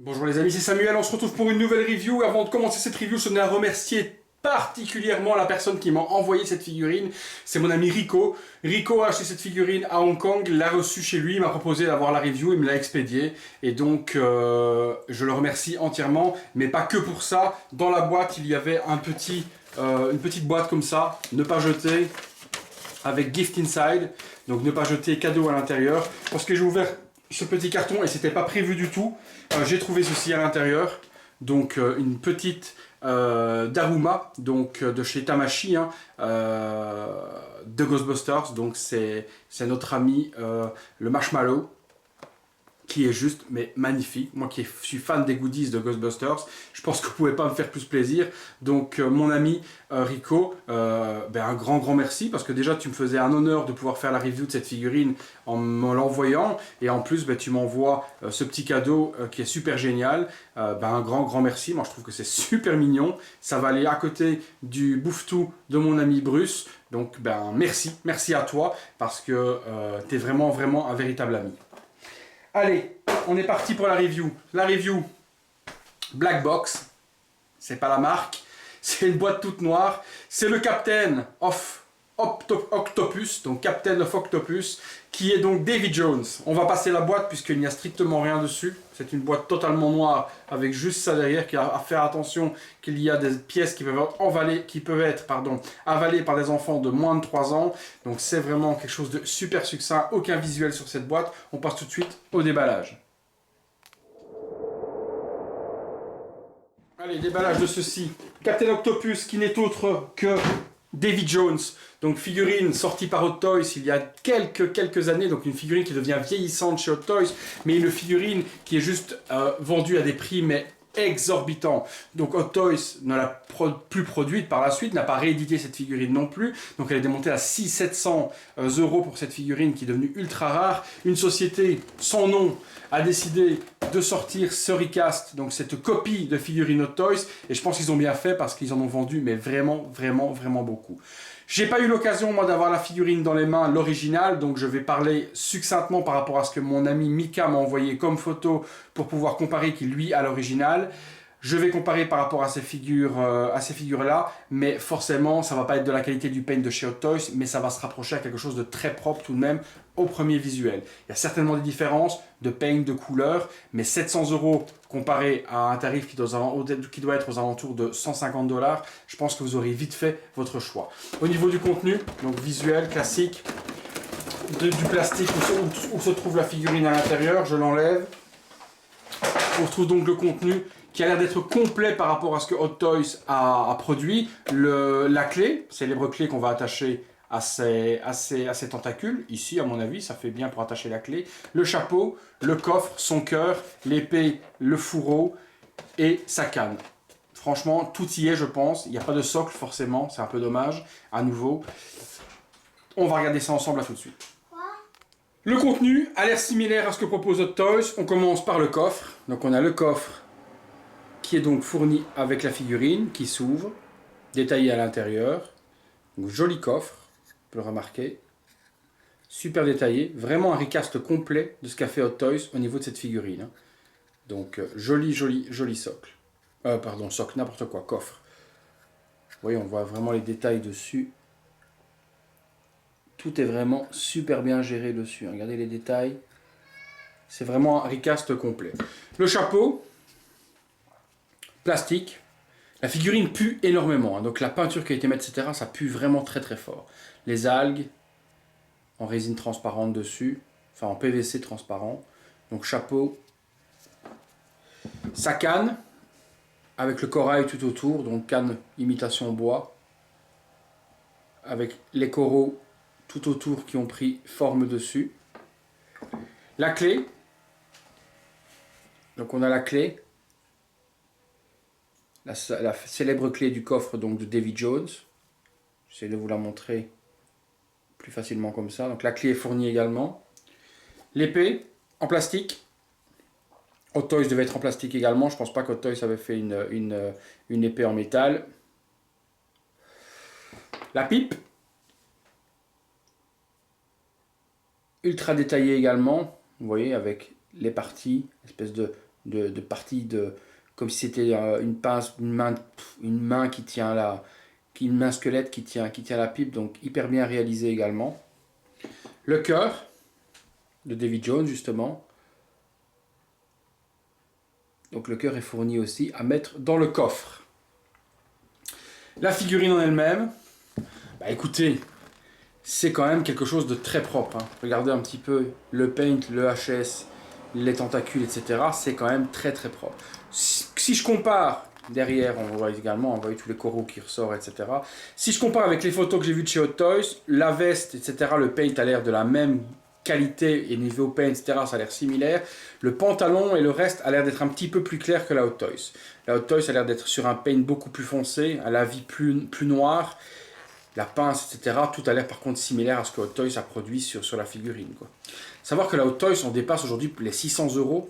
Bonjour les amis, c'est Samuel, on se retrouve pour une nouvelle review. Avant de commencer cette review, je tenais à remercier particulièrement la personne qui m'a envoyé cette figurine. C'est mon ami Rico. Rico a acheté cette figurine à Hong Kong, l'a reçue chez lui, il m'a proposé d'avoir la review, il me l'a expédiée. Et donc, je le remercie entièrement, mais pas que pour ça. Dans la boîte, il y avait une petite boîte comme ça, ne pas jeter, avec Gift Inside. Donc ne pas jeter, cadeau à l'intérieur. Parce que j'ai ouvert ce petit carton et c'était pas prévu du tout. J'ai trouvé ceci à l'intérieur. Donc une petite Daruma, donc de chez Tamashi, hein, de Ghostbusters. Donc c'est notre ami le Marshmallow, qui est juste mais magnifique. Moi qui suis fan des goodies de Ghostbusters, je pense que vous ne pouvez pas me faire plus plaisir. Donc mon ami Rico, un grand merci, parce que déjà tu me faisais un honneur de pouvoir faire la review de cette figurine en me l'envoyant, et en plus tu m'envoies ce petit cadeau qui est super génial. Un grand merci. Moi je trouve que c'est super mignon. Ça va aller à côté du bouffe-tout de mon ami Bruce. Donc merci à toi, parce que tu es vraiment un véritable ami. Allez, on est parti pour la review. La review Black Box, c'est pas la marque, c'est une boîte toute noire. C'est le Captain of Octopus, donc Captain of Octopus, qui est donc Davy Jones. On va passer la boîte puisqu'il n'y a strictement rien dessus. C'est une boîte totalement noire avec juste ça derrière, qui a à faire attention qu'il y a des pièces qui peuvent être avalées par des enfants de moins de 3 ans. Donc c'est vraiment quelque chose de super succinct, aucun visuel sur cette boîte. On passe tout de suite au déballage. Allez, déballage de ceci. Captain Octopus, qui n'est autre que Davy Jones, donc figurine sortie par Hot Toys il y a quelques années, donc une figurine qui devient vieillissante chez Hot Toys, mais une figurine qui est juste vendue à des prix mais exorbitants. Donc Hot Toys ne l'a plus produite par la suite, n'a pas réédité cette figurine non plus, donc elle est démontée à 600-700 € pour cette figurine qui est devenue ultra rare. Une société sans nom a décidé de sortir ce recast, donc cette copie de figurine Hot Toys, et je pense qu'ils ont bien fait parce qu'ils en ont vendu mais vraiment beaucoup. J'ai pas eu l'occasion moi d'avoir la figurine dans les mains, l'original, donc je vais parler succinctement par rapport à ce que mon ami Mika m'a envoyé comme photo pour pouvoir comparer qui lui a l'original. Je vais comparer par rapport à ces figures-là, mais forcément, ça ne va pas être de la qualité du paint de chez Hot Toys, mais ça va se rapprocher à quelque chose de très propre tout de même au premier visuel. Il y a certainement des différences de paint, de couleur, mais 700 € comparé à un tarif qui doit être aux alentours de 150 $, je pense que vous aurez vite fait votre choix. Au niveau du contenu, donc visuel, classique, du plastique où se trouve la figurine à l'intérieur, je l'enlève. On retrouve donc le contenu qui a l'air d'être complet par rapport à ce que Hot Toys a produit. La clé, célèbre clé qu'on va attacher à ces tentacules. Ici, à mon avis, ça fait bien pour attacher la clé. Le chapeau, le coffre, son cœur, l'épée, le fourreau et sa canne. Franchement, tout y est, je pense. Il n'y a pas de socle, forcément. C'est un peu dommage. À nouveau, on va regarder ça ensemble, à tout de suite. Le contenu a l'air similaire à ce que propose Hot Toys. On commence par le coffre. Donc on a le coffre qui est donc fourni avec la figurine qui s'ouvre, détaillé à l'intérieur. Donc joli coffre, on peut le remarquer. Super détaillé, vraiment un recast complet de ce qu'a fait Hot Toys au niveau de cette figurine. Donc joli socle. Socle, n'importe quoi, coffre. Vous voyez, on voit vraiment les détails dessus. Tout est vraiment super bien géré dessus. Regardez les détails. C'est vraiment un recast complet. Le chapeau, plastique. La figurine pue énormément. Hein. Donc la peinture qui a été mise, etc., ça pue vraiment très fort. Les algues en résine transparente dessus. Enfin en PVC transparent. Donc chapeau. Sa canne. Avec le corail tout autour. Donc canne imitation bois. Avec les coraux tout autour qui ont pris forme dessus. La clé. Donc on a la clé. La célèbre clé du coffre donc de Davy Jones. J'essaie de vous la montrer plus facilement comme ça. Donc la clé est fournie également. L'épée en plastique. Hot Toys devait être en plastique également. Je ne pense pas qu'Hot Toys avait fait une épée en métal. La pipe. Ultra détaillée également. Vous voyez, avec les parties, espèce de de parties de... Comme si c'était une pince, une main qui tient la... Une main squelette qui tient la pipe, donc hyper bien réalisé également. Le cœur de Davy Jones, justement. Donc le cœur est fourni aussi à mettre dans le coffre. La figurine en elle-même, bah écoutez, c'est quand même quelque chose de très propre. Hein. Regardez un petit peu le paint, le HS, les tentacules, etc. C'est quand même très très propre. Si je compare, derrière on voit également, on voit tous les coraux qui ressortent, etc. Si je compare avec les photos que j'ai vues de chez Hot Toys, la veste, etc., le paint a l'air de la même qualité et niveau paint, etc., ça a l'air similaire. Le pantalon et le reste a l'air d'être un petit peu plus clair que la Hot Toys. La Hot Toys a l'air d'être sur un paint beaucoup plus foncé, à la vie plus noire. La pince, etc. Tout a l'air par contre similaire à ce que Hot Toys a produit sur la figurine. Quoi. Savoir que la Hot Toys, on dépasse aujourd'hui les 600 €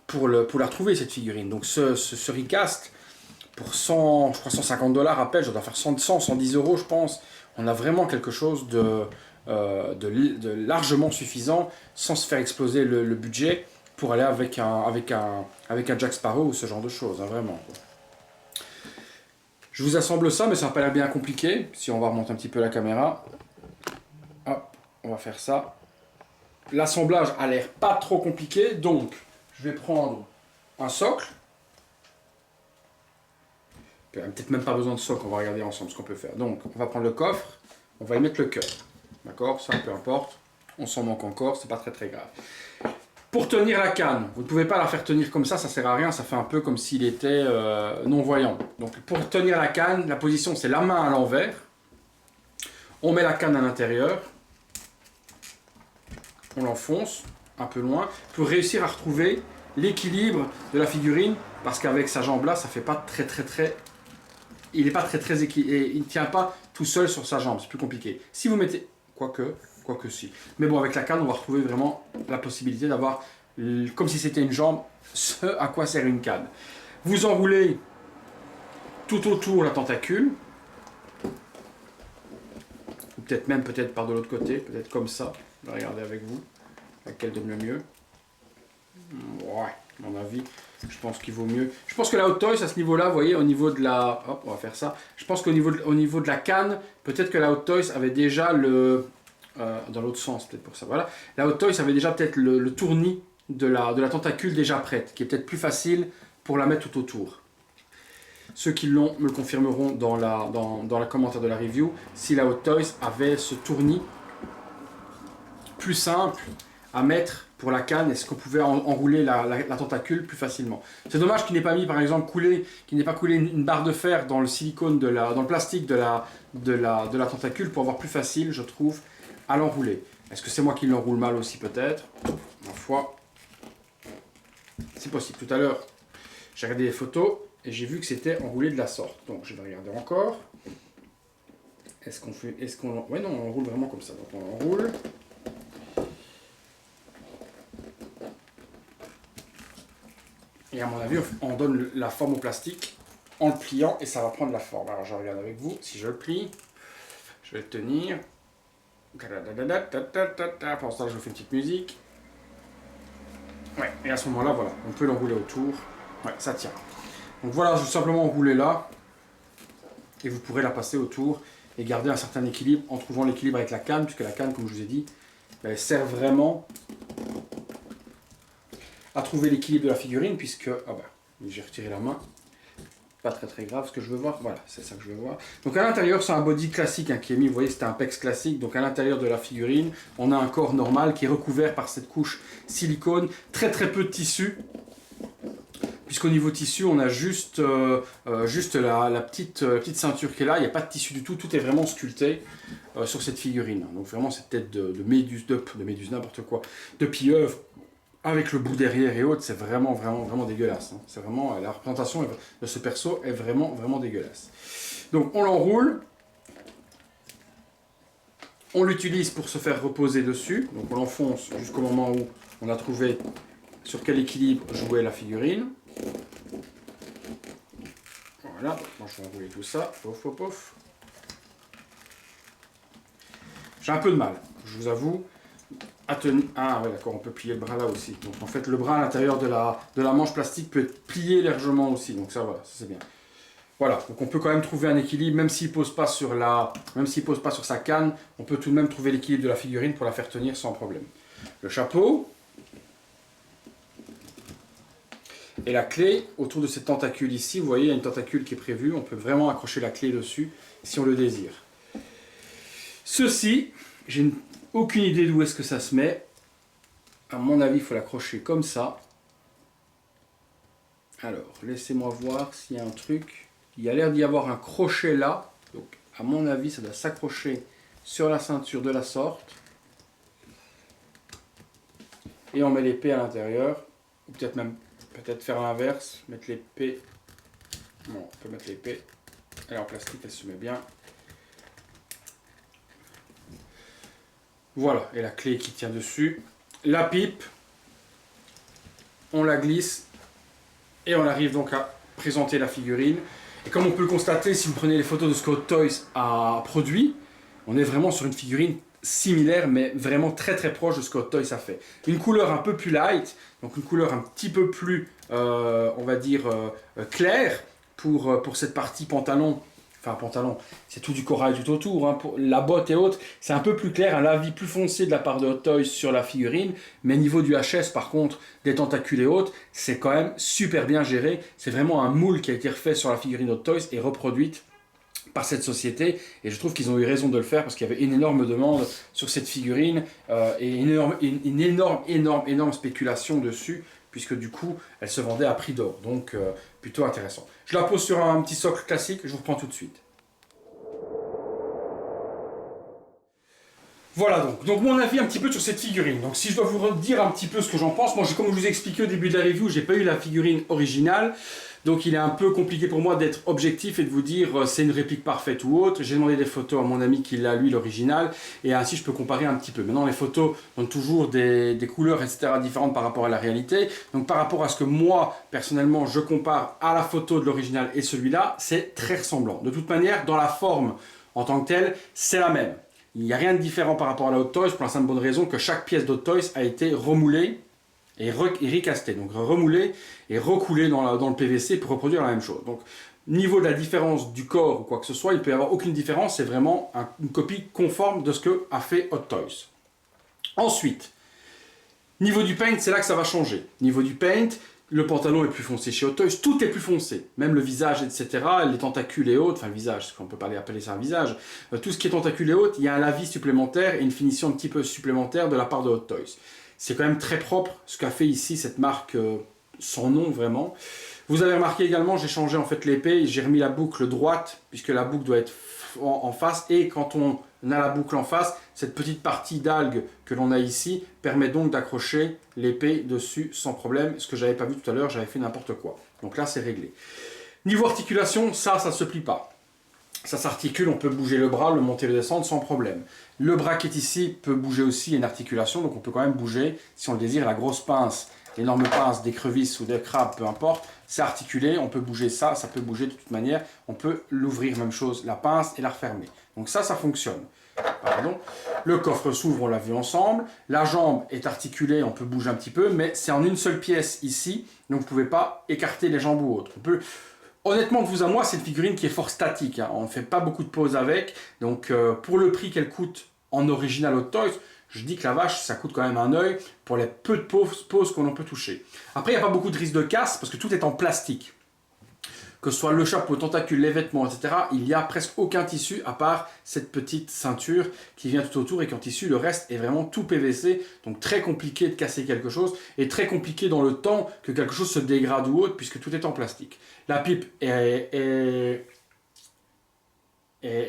pour la trouver, cette figurine. Donc ce recast, pour 100, je crois 150 $ à peine, je dois faire 100, 110 € je pense. On a vraiment quelque chose de largement suffisant, sans se faire exploser le budget, pour aller avec un Jack Sparrow ou ce genre de choses, hein, vraiment. Je vous assemble ça, mais ça n'a pas l'air bien compliqué. Si on va remonter un petit peu la caméra. Hop, on va faire ça. L'assemblage a l'air pas trop compliqué, donc je vais prendre un socle. Peut-être même pas besoin de socle, on va regarder ensemble ce qu'on peut faire. Donc, on va prendre le coffre, on va y mettre le cœur. D'accord? Ça, peu importe. On s'en manque encore, c'est pas très très grave. Pour tenir la canne, vous ne pouvez pas la faire tenir comme ça sert à rien, ça fait un peu comme s'il était non-voyant. Donc pour tenir la canne, la position c'est la main à l'envers. On met la canne à l'intérieur. On l'enfonce un peu loin pour réussir à retrouver l'équilibre de la figurine, parce qu'avec sa jambe là, ça fait pas très... Il n'est pas très équilibré, il ne tient pas tout seul sur sa jambe, c'est plus compliqué. Si vous mettez... Quoique si. Mais bon, avec la canne, on va retrouver vraiment la possibilité d'avoir, comme si c'était une jambe, ce à quoi sert une canne. Vous enroulez tout autour la tentacule, ou peut-être même par de l'autre côté, peut-être comme ça. Je vais regarder avec vous, laquelle donne le mieux. Ouais, à mon avis, je pense qu'il vaut mieux. Je pense que la Hot Toys, à ce niveau-là, vous voyez, au niveau de la... Hop, on va faire ça. Je pense qu'au niveau de la canne, peut-être que la Hot Toys avait déjà le... dans l'autre sens, peut-être pour ça. Voilà. La Hot Toys avait déjà peut-être le tournis de la tentacule déjà prête, qui est peut-être plus facile pour la mettre tout autour. Ceux qui l'ont me le confirmeront dans la commentaire de la review, si la Hot Toys avait ce tournis plus simple à mettre pour la canne, est-ce qu'on pouvait enrouler la tentacule plus facilement. C'est dommage qu'il n'ait pas mis, par exemple, qu'il n'ait pas coulé une barre de fer dans le silicone, dans le plastique de la tentacule pour avoir plus facile, je trouve, à l'enrouler. Est-ce que c'est moi qui l'enroule mal aussi, peut-être? Ma foi, c'est possible. Tout à l'heure, j'ai regardé les photos et j'ai vu que c'était enroulé de la sorte. Donc, je vais regarder encore. Est-ce qu'on... Ouais, non, on enroule vraiment comme ça. Donc, on enroule. Et à mon avis, on donne la forme au plastique en le pliant et ça va prendre la forme. Alors, je regarde avec vous. Si je le plie, je vais le tenir. Pour ça, je vous fais une petite musique. Ouais, et à ce moment-là, voilà, on peut l'enrouler autour. Ouais, ça tient. Donc voilà, je vais simplement enrouler là. Et vous pourrez la passer autour et garder un certain équilibre en trouvant l'équilibre avec la canne, puisque la canne, comme je vous ai dit, elle sert vraiment à trouver l'équilibre de la figurine, puisque... Ah bah, j'ai retiré la main. Pas très grave, ce que je veux voir, voilà, c'est ça que je veux voir. Donc à l'intérieur, c'est un body classique hein, qui est mis, vous voyez, c'était un pex classique. Donc à l'intérieur de la figurine, on a un corps normal qui est recouvert par cette couche silicone, très peu de tissu. Puisqu'au niveau tissu, on a juste la petite ceinture qui est là, il n'y a pas de tissu du tout, tout est vraiment sculpté sur cette figurine. Donc vraiment cette tête de méduse, n'importe quoi, de pieuvre, avec le bout derrière et autres, c'est vraiment dégueulasse. Hein. C'est vraiment, la représentation de ce perso est vraiment dégueulasse. Donc on l'enroule, on l'utilise pour se faire reposer dessus, donc on l'enfonce jusqu'au moment où on a trouvé sur quel équilibre jouait la figurine. Voilà, moi je vais enrouler tout ça, J'ai un peu de mal, je vous avoue. à tenir. Ah ouais, d'accord, on peut plier le bras là aussi. Donc en fait, le bras à l'intérieur de la manche plastique peut être plié légèrement aussi. Donc ça, voilà, ça c'est bien. Voilà, donc on peut quand même trouver un équilibre, même s'il pose pas sur même s'il pose pas sur sa canne, on peut tout de même trouver l'équilibre de la figurine pour la faire tenir sans problème. Le chapeau. Et la clé, autour de cette tentacule ici, vous voyez, il y a une tentacule qui est prévue. On peut vraiment accrocher la clé dessus si on le désire. Ceci, j'ai aucune idée d'où est-ce que ça se met. À mon avis, il faut l'accrocher comme ça. Alors, laissez-moi voir s'il y a un truc. Il y a l'air d'y avoir un crochet là. Donc, à mon avis, ça doit s'accrocher sur la ceinture de la sorte. Et on met l'épée à l'intérieur. Ou peut-être même faire l'inverse. Mettre l'épée. Bon, on peut mettre l'épée. Elle est en plastique, elle se met bien. Voilà, et la clé qui tient dessus. La pipe, on la glisse et on arrive donc à présenter la figurine. Et comme on peut le constater, si vous prenez les photos de ce que Hot Toys a produit, on est vraiment sur une figurine similaire, mais vraiment très très proche de ce que Hot Toys a fait. Une couleur un peu plus light, donc une couleur un petit peu plus, on va dire, claire pour cette partie pantalon. Enfin, pantalon, c'est tout du corail tout autour. Hein. Pour la botte et autres, c'est un peu plus clair, un avis plus foncé de la part de Hot Toys sur la figurine. Mais niveau du HS, par contre, des tentacules et autres, c'est quand même super bien géré. C'est vraiment un moule qui a été refait sur la figurine Hot Toys et reproduite par cette société. Et je trouve qu'ils ont eu raison de le faire parce qu'il y avait une énorme demande sur cette figurine et une énorme spéculation dessus, puisque du coup, elle se vendait à prix d'or. Donc, plutôt intéressant. Je la pose sur un petit socle classique, je vous reprends tout de suite. Voilà donc mon avis un petit peu sur cette figurine. Donc si je dois vous dire un petit peu ce que j'en pense, moi comme je vous ai expliqué au début de la review, j'ai pas eu la figurine originale. Donc il est un peu compliqué pour moi d'être objectif et de vous dire c'est une réplique parfaite ou autre. J'ai demandé des photos à mon ami qui l'a lui l'original et ainsi je peux comparer un petit peu. Maintenant les photos donnent toujours des couleurs etc. différentes par rapport à la réalité. Donc par rapport à ce que moi personnellement je compare à la photo de l'original et celui-là, c'est très ressemblant. De toute manière dans la forme en tant que telle, c'est la même. Il n'y a rien de différent par rapport à la Hot Toys pour la simple bonne raison que chaque pièce d'Hot Toys a été remoulée et recastée. Donc remoulée et recoulée dans le PVC pour reproduire la même chose. Donc niveau de la différence du corps ou quoi que ce soit, il ne peut y avoir aucune différence. C'est vraiment une copie conforme de ce que a fait Hot Toys. Ensuite, niveau du paint, c'est là que ça va changer. Niveau du paint, le pantalon est plus foncé chez Hot Toys, tout est plus foncé, même le visage, etc., les tentacules et autres, enfin le visage, on peut pas appeler ça un visage, tout ce qui est tentacules et autres, il y a un lavis supplémentaire et une finition un petit peu supplémentaire de la part de Hot Toys. C'est quand même très propre ce qu'a fait ici cette marque sans nom vraiment. Vous avez remarqué également, j'ai changé en fait l'épée, j'ai remis la boucle droite, puisque la boucle doit être en face, et quand on a la boucle en face, cette petite partie d'algue que l'on a ici permet donc d'accrocher l'épée dessus sans problème, ce que j'avais pas vu tout à l'heure, j'avais fait n'importe quoi. Donc là c'est réglé. Niveau articulation, ça se plie pas. Ça s'articule, on peut bouger le bras, le monter, le descendre sans problème. Le bras qui est ici peut bouger aussi, il y a une articulation, donc on peut quand même bouger, si on le désire, la grosse pince, l'énorme pince d'écrevisses ou de crabe, peu importe, c'est articulé, on peut bouger ça, ça peut bouger de toute manière, on peut l'ouvrir, même chose, la pince et la refermer. Donc ça fonctionne. Pardon. Le coffre s'ouvre, on l'a vu ensemble, la jambe est articulée, on peut bouger un petit peu, mais c'est en une seule pièce ici, donc vous ne pouvez pas écarter les jambes ou autre. On peut... Honnêtement, de vous à moi, c'est une figurine qui est fort statique. Hein. On ne fait pas beaucoup de poses avec. Donc, pour le prix qu'elle coûte en original Hot Toys, je dis que la vache, ça coûte quand même un œil pour les peu de poses qu'on peut toucher. Après, il n'y a pas beaucoup de risque de casse parce que tout est en plastique. Que ce soit le chapeau, tentacule, les vêtements, etc., il n'y a presque aucun tissu à part cette petite ceinture qui vient tout autour et qui est en tissu. Le reste est vraiment tout PVC, donc très compliqué de casser quelque chose et très compliqué dans le temps que quelque chose se dégrade ou autre puisque tout est en plastique. La pipe est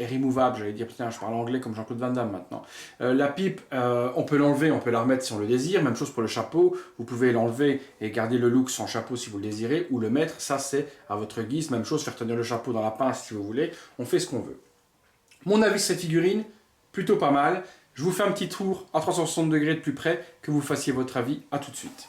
removable, j'allais dire, putain, je parle anglais comme Jean-Claude Van Damme maintenant. La pipe, on peut l'enlever, on peut la remettre si on le désire, même chose pour le chapeau, vous pouvez l'enlever et garder le look sans chapeau si vous le désirez, ou le mettre, ça c'est à votre guise, même chose, faire tenir le chapeau dans la pince si vous voulez, on fait ce qu'on veut. Mon avis sur cette figurine, plutôt pas mal, je vous fais un petit tour à 360 degrés de plus près, que vous fassiez votre avis, à tout de suite.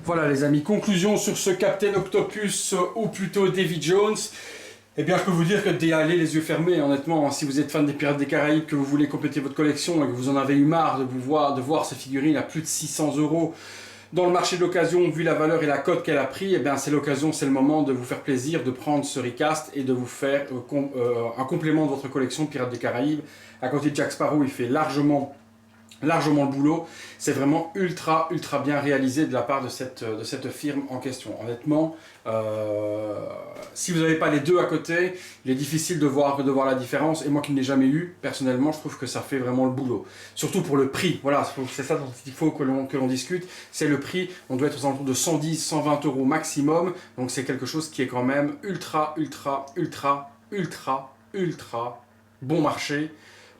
Voilà les amis, conclusion sur ce Captain Octopus, ou plutôt Davy Jones. Eh bien, je peux vous dire que d'y aller les yeux fermés, honnêtement, si vous êtes fan des Pirates des Caraïbes, que vous voulez compléter votre collection et que vous en avez eu marre de voir ces figurines à plus de 600 € dans le marché de l'occasion, vu la valeur et la cote qu'elle a pris, eh bien c'est l'occasion, c'est le moment de vous faire plaisir, de prendre ce recast et de vous faire un complément de votre collection Pirates des Caraïbes. À côté de Jack Sparrow, il fait largement le boulot. C'est vraiment ultra bien réalisé de la part de cette firme en question. Honnêtement, si vous n'avez pas les deux à côté, il est difficile de voir la différence. Et moi qui ne l'ai jamais eu, personnellement, je trouve que ça fait vraiment le boulot. Surtout pour le prix. Voilà, c'est ça dont il faut que l'on discute. C'est le prix. On doit être aux alentours de 110-120 € maximum. Donc c'est quelque chose qui est quand même ultra bon marché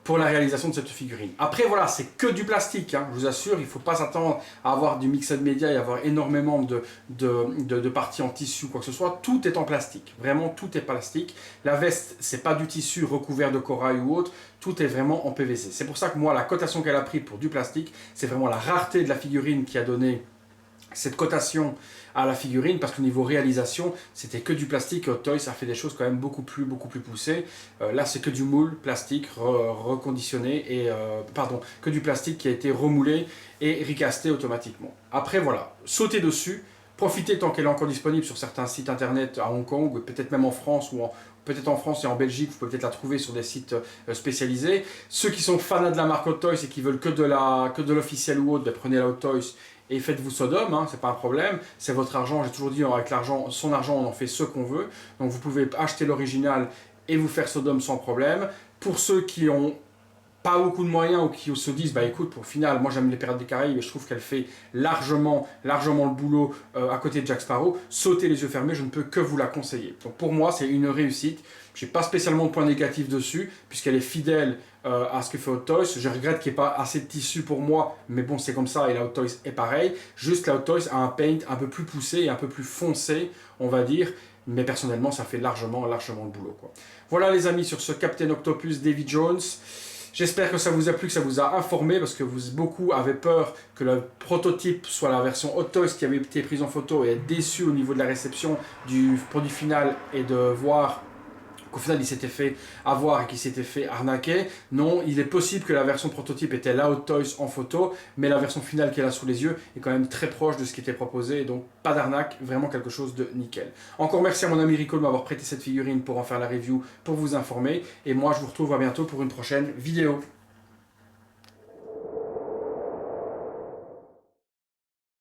pour la réalisation de cette figurine. Après voilà, c'est que du plastique, hein, je vous assure, il ne faut pas s'attendre à avoir du mixed media et avoir énormément de parties en tissu ou quoi que ce soit. Tout est en plastique, vraiment tout est plastique. La veste, c'est pas du tissu recouvert de corail ou autre, tout est vraiment en PVC. C'est pour ça que moi, la cotation qu'elle a pris pour du plastique, c'est vraiment la rareté de la figurine qui a donné cette cotation à la figurine, parce que niveau réalisation c'était que du plastique. Hot Toys a fait des choses quand même beaucoup plus poussées. Là c'est que du moule plastique reconditionné et que du plastique qui a été remoulé et recasté automatiquement. Après voilà, sautez dessus, profitez tant qu'elle est encore disponible sur certains sites internet à Hong Kong, peut-être même en France ou peut-être en France et en Belgique, vous pouvez peut-être la trouver sur des sites spécialisés. Ceux qui sont fans de la marque Hot Toys et qui veulent que de l'officiel ou autre, ben prenez la Hot Toys et faites-vous Sodome, hein, c'est pas un problème, c'est votre argent. J'ai toujours dit, avec son argent, on en fait ce qu'on veut. Donc vous pouvez acheter l'original et vous faire Sodome sans problème. Pour ceux qui ont pas beaucoup de moyens ou qui se disent, bah écoute, pour final, moi j'aime les Pirates des Caraïbes et je trouve qu'elle fait largement le boulot à côté de Jack Sparrow, sautez les yeux fermés, je ne peux que vous la conseiller. Donc pour moi, c'est une réussite. Je n'ai pas spécialement de point négatif dessus, puisqu'elle est fidèle à ce que fait Hot Toys. Je regrette qu'il n'y ait pas assez de tissu pour moi, mais bon, c'est comme ça, et la Hot Toys est pareil. Juste la Hot Toys a un paint un peu plus poussé et un peu plus foncé, on va dire, mais personnellement, ça fait largement le boulot, quoi. Voilà les amis, sur ce Captain Octopus Davy Jones. J'espère que ça vous a plu, que ça vous a informé, parce que beaucoup avaient peur que le prototype soit la version Hot Toys qui avait été prise en photo et être déçu au niveau de la réception du produit final et de voir qu'au final il s'était fait avoir et qu'il s'était fait arnaquer. Non, il est possible que la version prototype était la Hot Toys en photo, mais la version finale qui est là sous les yeux est quand même très proche de ce qui était proposé, et donc pas d'arnaque, vraiment quelque chose de nickel. Encore merci à mon ami Rico de m'avoir prêté cette figurine pour en faire la review, pour vous informer, et moi je vous retrouve à bientôt pour une prochaine vidéo.